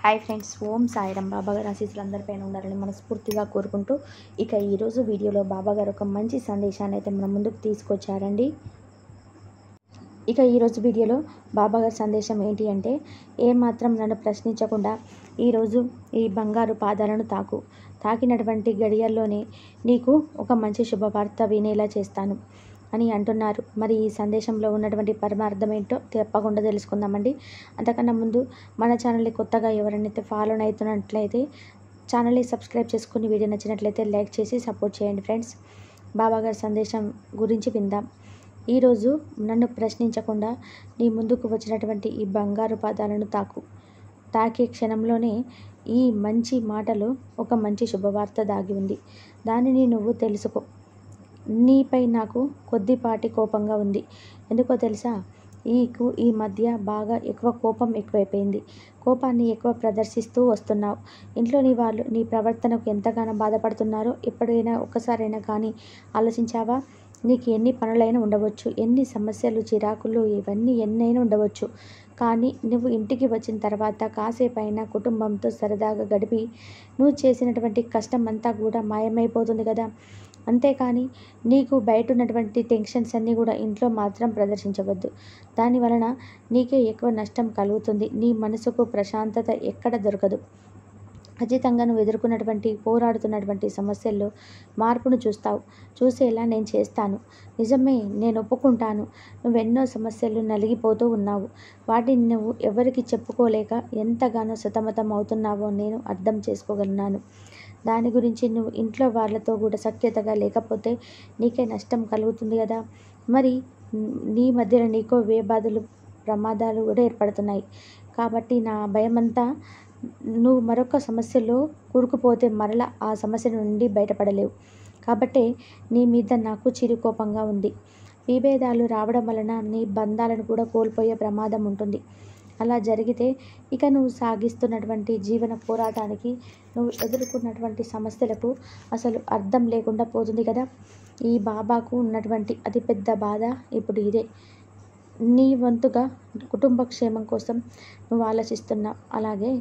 Hi friends, ఓం సాయిరాం. బాబాగారి ఆశీస్సులు అందరిపైన ఉండాలని మనస్ఫూర్తిగా కోరుకుంటూ ఇక ఈరోజు వీడియోలో బాబాగారు ఒక మంచి సందేశాన్ని అయితే మన ముందుకు తీసుకొచ్చారండి. ఇక ఈరోజు వీడియోలో బాబాగారి సందేశం ఏంటి అంటే, ఏమాత్రం నన్ను ప్రశ్నించకుండా ఈరోజు ఈ బంగారు పాదాలను తాకినటువంటి గడియల్లోనే నీకు ఒక మంచి శుభవార్త వినేలా చేస్తాను అని అంటున్నారు. మరి ఈ సందేశంలో ఉన్నటువంటి పరమార్థం ఏంటో తప్పకుండా తెలుసుకుందామండి. అంతకన్నా ముందు మన ఛానల్ని కొత్తగా ఎవరైనా ఫాలో అవుతున్నట్లయితే ఛానల్ని సబ్స్క్రైబ్ చేసుకుని వీడియో నచ్చినట్లయితే లైక్ చేసి సపోర్ట్ చేయండి ఫ్రెండ్స్. బాబాగారి సందేశం గురించి విందాం. ఈరోజు నన్ను ప్రశ్నించకుండా నీ ముందుకు వచ్చినటువంటి ఈ బంగారు పాదాలను తాకే క్షణంలోనే ఈ మంచి మాటలో ఒక మంచి శుభవార్త దాగి ఉంది. దానిని నువ్వు తెలుసుకో. నీపై నాకు కొద్దిపాటి కోపంగా ఉంది. ఎందుకో తెలుసా? ఈ మధ్య బాగా కోపం ఎక్కువైపోయింది. కోపాన్ని ఎక్కువ ప్రదర్శిస్తూ వస్తున్నావు. ఇంట్లోని వాళ్ళు నీ ప్రవర్తనకు ఎంతగానో బాధపడుతున్నారో ఎప్పుడైనా ఒక్కసారైనా కానీ ఆలోచించావా? నీకు ఎన్ని పనులైనా ఉండవచ్చు, ఎన్ని సమస్యలు, చిరాకులు, ఇవన్నీ ఎన్నైనా ఉండవచ్చు. కానీ నువ్వు ఇంటికి వచ్చిన తర్వాత కాసేపైనా కుటుంబంతో సరదాగా గడిపి నువ్వు చేసినటువంటి కష్టం అంతా కూడా మాయమైపోతుంది కదా. అంతేకాని నీకు బయట ఉన్నటువంటి టెన్షన్స్ అన్నీ కూడా ఇంట్లో మాత్రం ప్రదర్శించవద్దు. దానివలన నీకే ఎక్కువ నష్టం కలుగుతుంది. నీ మనసుకు ప్రశాంతత ఎక్కడ దొరకదు. ఖచ్చితంగా నువ్వు పోరాడుతున్నటువంటి సమస్యల్లో మార్పును చూసేలా నేను చేస్తాను. నిజమే, నేను ఒప్పుకుంటాను. నువ్వెన్నో సమస్యలు నలిగిపోతూ ఉన్నావు. వాటిని నువ్వు ఎవరికి చెప్పుకోలేక ఎంతగానో సతమతం అవుతున్నావో నేను అర్థం చేసుకోగలను. దాని గురించి నువ్వు ఇంట్లో వాళ్ళతో కూడా సఖ్యతగా లేకపోతే నీకే నష్టం కలుగుతుంది కదా. మరి నీ మధ్యలో నీకో ప్రమాదాలు కూడా ఏర్పడుతున్నాయి. కాబట్టి నా భయమంతా నువ్వు మరొక సమస్యలో కూరుకుపోతే మరలా ఆ సమస్య నుండి బయటపడలేవు. కాబట్టే నీ మీద నాకు చిరుకోపంగా ఉంది. విభేదాలు రావడం వలన నీ బంధాలను కూడా కోల్పోయే ప్రమాదం ఉంటుంది. అలా జరిగితే ఇక నువ్వు సాగిస్తున్నటువంటి జీవన పోరాటానికి, నువ్వు ఎదుర్కొన్నటువంటి సమస్యలకు అసలు అర్థం లేకుండా పోతుంది కదా. ఈ బాబాకు ఉన్నటువంటి అతిపెద్ద బాధ ఇప్పుడు ఇదే. నీ వంతుగా కుటుంబ క్షేమం కోసం నువ్వు ఆలోచిస్తున్నావు. అలాగే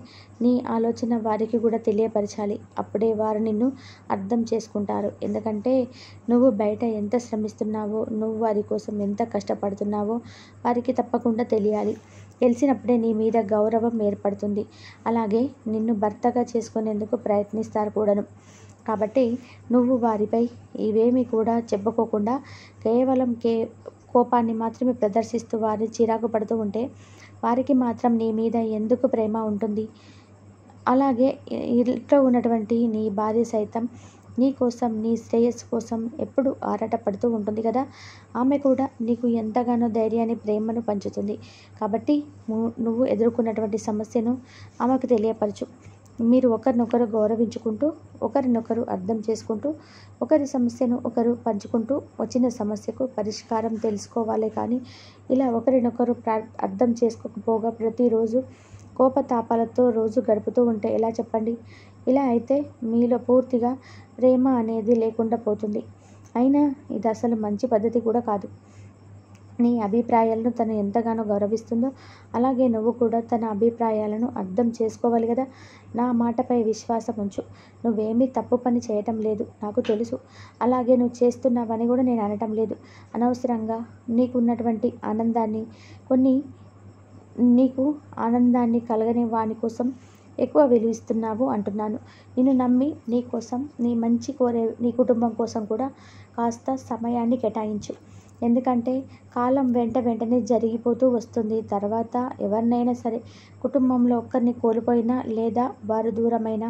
నీ ఆలోచన వారికి కూడా తెలియపరచాలి. అప్పుడే వారు నిన్ను అర్థం చేసుకుంటారు. ఎందుకంటే నువ్వు బయట ఎంత శ్రమిస్తున్నావో, నువ్వు వారి కోసం ఎంత కష్టపడుతున్నావో వారికి తప్పకుండా తెలియాలి. తెలిసినప్పుడే నీ మీద గౌరవం ఏర్పడుతుంది. అలాగే నిన్ను భర్తగా చేసుకునేందుకు ప్రయత్నిస్తారు కూడాను. కాబట్టి నువ్వు వారిపై ఇవేమీ కూడా చెప్పుకోకుండా కేవలం కోపాన్ని మాత్రమే ప్రదర్శిస్తూ వారిని చిరాకు పడుతూ ఉంటే వారికి మాత్రం నీ మీద ఎందుకు ప్రేమ ఉంటుంది? అలాగే ఇంట్లో ఉన్నటువంటి నీ భార్య సైతం నీ కోసం, నీ శ్రేయస్సు కోసం ఎప్పుడు ఆరాటపడుతూ ఉంటుంది కదా. ఆమె కూడా నీకు ఎంతగానో ధైర్యాన్ని, ప్రేమను పంచుతుంది. కాబట్టి నువ్వు ఎదుర్కొన్నటువంటి సమస్యను ఆమెకు తెలియపరచు. మీరు ఒకరినొకరు గౌరవించుకుంటూ, ఒకరినొకరు అర్థం చేసుకుంటూ, ఒకరి సమస్యను ఒకరు పంచుకుంటూ వచ్చిన సమస్యకు పరిష్కారం తెలుసుకోవాలి. కానీ ఇలా ఒకరినొకరు అర్థం చేసుకోకపోగా ప్రతిరోజు కోపతాపాలతో రోజు గడుపుతూ ఉంటే ఎలా చెప్పండి? ఇలా అయితే మీలో పూర్తిగా ప్రేమ అనేది లేకుండా పోతుంది. అయినా ఇది అసలు మంచి పద్ధతి కూడా కాదు. నీ అభిప్రాయాలను తను ఎంతగానో గౌరవిస్తుందో అలాగే నువ్వు కూడా తన అభిప్రాయాలను అర్థం చేసుకోవాలి కదా. నా మాటపై విశ్వాసం ఉంచు. నువ్వేమీ తప్పు పని చేయటం లేదు, నాకు తెలుసు. అలాగే నువ్వు చేస్తున్నావని కూడా నేను అనటం లేదు. అనవసరంగా నీకున్నటువంటి నీకు ఆనందాన్ని కలగని వాని కోసం ఎక్కువ విలువిస్తున్నావు అంటున్నాను. నిన్ను నమ్మి నీ కోసం, నీ మంచి కోరే నీ కుటుంబం కోసం కూడా కాస్త సమయాన్ని కేటాయించు. ఎందుకంటే కాలం వెంటనే జరిగిపోతూ వస్తుంది. తర్వాత ఎవరినైనా సరే కుటుంబంలో ఒక్కరిని కోల్పోయినా లేదా వారు దూరమైన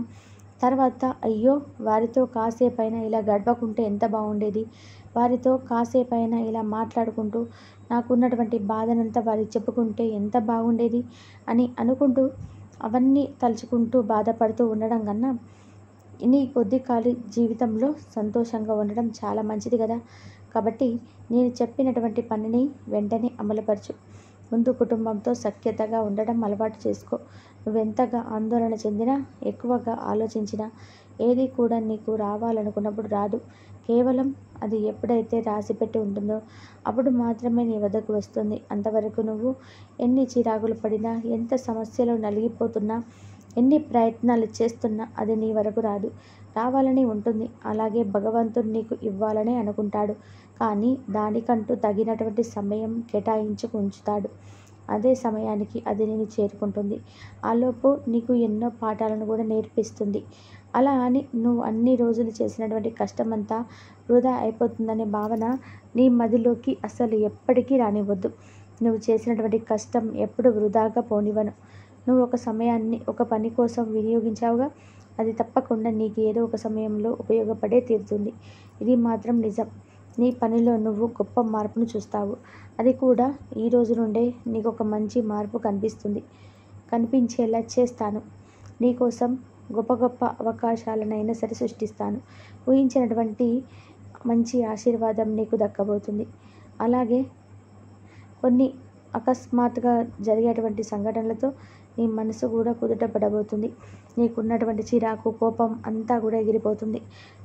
తర్వాత అయ్యో వారితో కాసేపైనా ఇలా గడపకుంటే ఎంత బాగుండేది, వారితో కాసేపైనా ఇలా మాట్లాడుకుంటూ నాకున్నటువంటి బాధనంతా వారికి చెప్పుకుంటే ఎంత బాగుండేది అని అనుకుంటూ అవన్నీ తలుచుకుంటూ బాధపడుతూ ఉండడం కన్నా నీ కొద్ది కాలి జీవితంలో సంతోషంగా ఉండడం చాలా మంచిది కదా. కాబట్టి నేను చెప్పినటువంటి పనిని వెంటనే అమలుపరచు. ముందు కుటుంబంతో సఖ్యతగా ఉండడం అలవాటు చేసుకో. నువ్వెంతగా ఆందోళన చెందినా, ఎక్కువగా ఆలోచించినా ఏది కూడా నీకు రావాలనుకున్నప్పుడు రాదు. కేవలం అది ఎప్పుడైతే రాసిపెట్టి ఉంటుందో అప్పుడు మాత్రమే నీ వద్దకు వస్తుంది. అంతవరకు నువ్వు ఎన్ని చిరాకులు పడినా, ఎంత సమస్యలో నలిగిపోతున్నా ఎన్ని ప్రయత్నాలు చేస్తున్నా అది నీ వరకు రాదు. రావాలని ఉంటుంది. అలాగే భగవంతుడు నీకు ఇవ్వాలనే అనుకుంటాడు. కానీ దానికంటూ తగినటువంటి సమయం కేటాయించి ఉంచుతాడు. అదే సమయానికి అది నేను చేరుకుంటుంది. ఆలోపు నీకు ఎన్నో పాఠాలను కూడా నేర్పిస్తుంది. అలా అని నువ్వు అన్ని రోజులు చేసినటువంటి కష్టమంతా వృధా అయిపోతుందనే భావన నీ మదిలోకి అసలు ఎప్పటికీ రానివ్వద్దు. నువ్వు చేసినటువంటి కష్టం ఎప్పుడు వృధాగా పోనివ్వను. నువ్వు ఒక సమయాన్ని ఒక పని కోసం వినియోగించావుగా, అది తప్పకుండా నీకు ఏదో ఒక సమయంలో ఉపయోగపడే తీరుతుంది. ఇది మాత్రం నిజం. నీ పనిలో నువ్వు గొప్ప మార్పును చూస్తావు. అది కూడా ఈ రోజు నుండే నీకు ఒక మంచి మార్పు కనిపించేలా చేస్తాను. నీకోసం గొప్ప గొప్ప అవకాశాలనైనా సరే సృష్టిస్తాను. ఊహించినటువంటి మంచి ఆశీర్వాదం నీకు దక్కబోతుంది. అలాగే కొన్ని అకస్మాత్తుగా జరిగేటువంటి సంఘటనలతో నీ మనసు కూడా కుదుట పడబోతుంది. నీకున్నటువంటి చిరాకు, కోపం అంతా కూడా ఎగిరిపోతుంది.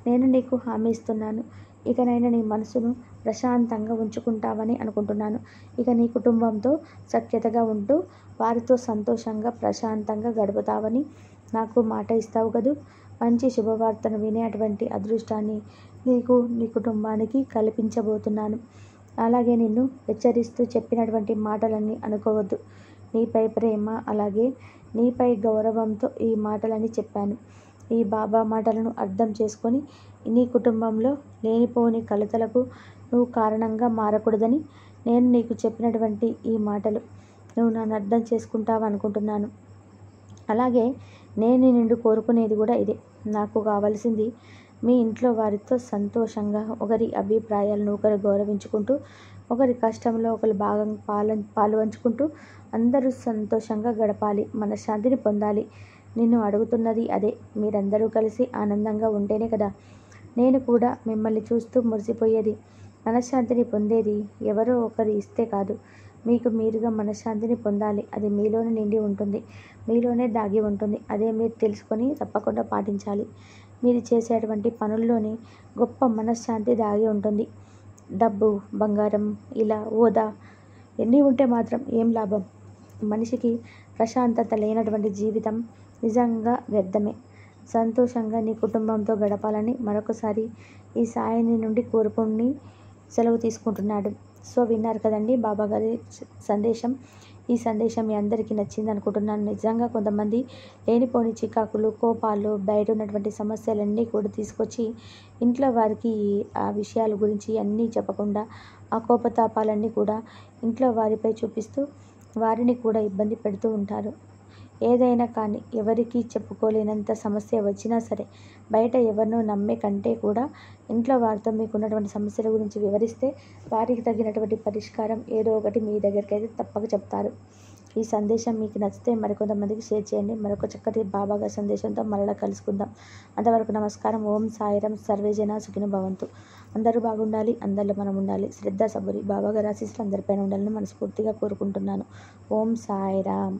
నేను నీకు హామీ ఇస్తున్నాను. ఇకనైనా నీ మనసును ప్రశాంతంగా ఉంచుకుంటావని అనుకుంటున్నాను. ఇక నీ కుటుంబంతో సఖ్యతగా ఉంటూ వారితో సంతోషంగా ప్రశాంతంగా గడుపుతావని నాకు మాట ఇస్తావు కదూ. మంచి శుభవార్తను వినేటువంటి అదృష్టాన్ని నీకు, నీ కుటుంబానికి కల్పించబోతున్నాను. అలాగే నిన్ను హెచ్చరిస్తూ చెప్పినటువంటి మాటలన్నీ అనుకోవద్దు. నీపై ప్రేమ, అలాగే నీపై గౌరవంతో ఈ మాటలని చెప్పాను. ఈ బాబా మాటలను అర్థం చేసుకొని నీ కుటుంబంలో లేనిపోని కలతలకు నువ్వు కారణంగా మారకూడదని నేను నీకు చెప్పినటువంటి ఈ మాటలు నువ్వు నన్ను అర్థం చేసుకుంటావు అనుకుంటున్నాను. అలాగే నేను నిన్ను కోరుకునేది కూడా ఇదే. నాకు కావాల్సింది మీ ఇంట్లో వారితో సంతోషంగా ఒకరి అభిప్రాయాలను ఒకరు గౌరవించుకుంటూ, ఒకరి కష్టంలో ఒకరు పాలు పంచుకుంటూ అందరూ సంతోషంగా గడపాలి, మనశ్శాంతిని పొందాలి. నిన్ను అడుగుతున్నది అదే. మీరందరూ కలిసి ఆనందంగా ఉంటేనే కదా నేను కూడా మిమ్మల్ని చూస్తూ మురిసిపోయేది. మనశ్శాంతిని పొందేది ఎవరో ఒకరు ఇస్తే కాదు, మీకు మీరుగా మనశ్శాంతిని పొందాలి. అది మీలోనే నిండి ఉంటుంది, మీలోనే దాగి ఉంటుంది. అదే మీరు తెలుసుకొని తప్పకుండా పాటించాలి. మీరు చేసేటువంటి పనుల్లోనే గొప్ప మనశ్శాంతి దాగి ఉంటుంది. డబ్బు, బంగారం, ఇలా హోదా ఎన్ని ఉంటే మాత్రం ఏం లాభం? మనిషికి ప్రశాంతత లేనటువంటి జీవితం నిజంగా వ్యర్థమే. సంతోషంగా నీ కుటుంబంతో గడపాలని మరొకసారి ఈ సాయిని నుండి కోరుకుని సెలవు తీసుకుంటున్నాడు. సో విన్నారు కదండి బాబాగారి సందేశం. ఈ సందేశం మీ అందరికీ నచ్చింది అనుకుంటున్నాను. నిజంగా కొంతమంది లేనిపోని చికాకులు, కోపాలు, బయట ఉన్నటువంటి సమస్యలన్నీ కూడా తీసుకొచ్చి ఇంట్లో వారికి ఆ విషయాల గురించి అన్నీ చెప్పకుండా ఆ కోపతాపాలన్నీ కూడా ఇంట్లో వారిపై చూపిస్తూ వారిని కూడా ఇబ్బంది పెడుతూ ఉంటారు. ఏదైనా కానీ ఎవరికి చెప్పుకోలేనంత సమస్య వచ్చినా సరే బయట ఎవరినో నమ్మే కంటే కూడా ఇంట్లో వారితో మీకున్నటువంటి సమస్యల గురించి వివరిస్తే వారికి తగినటువంటి పరిష్కారం ఏదో ఒకటి మీ దగ్గరికి అయితే తప్పక చెప్తారు. ఈ సందేశం మీకు నచ్చితే మరికొంతమందికి షేర్ చేయండి. మరొక చక్కటి బాబాగారి సందేశంతో మరలా కలుసుకుందాం. అంతవరకు నమస్కారం. ఓం సాయిరాం. సర్వేజన సుఖినో భవంతు. అందరూ బాగుండాలి, అందరిలో మనం ఉండాలి. శ్రద్ధ సబూరి బాబాగారి ఆశీస్సులు అందరిపైన ఉండాలని మనస్ఫూర్తిగా కోరుకుంటున్నాను. ఓం సాయిరాం.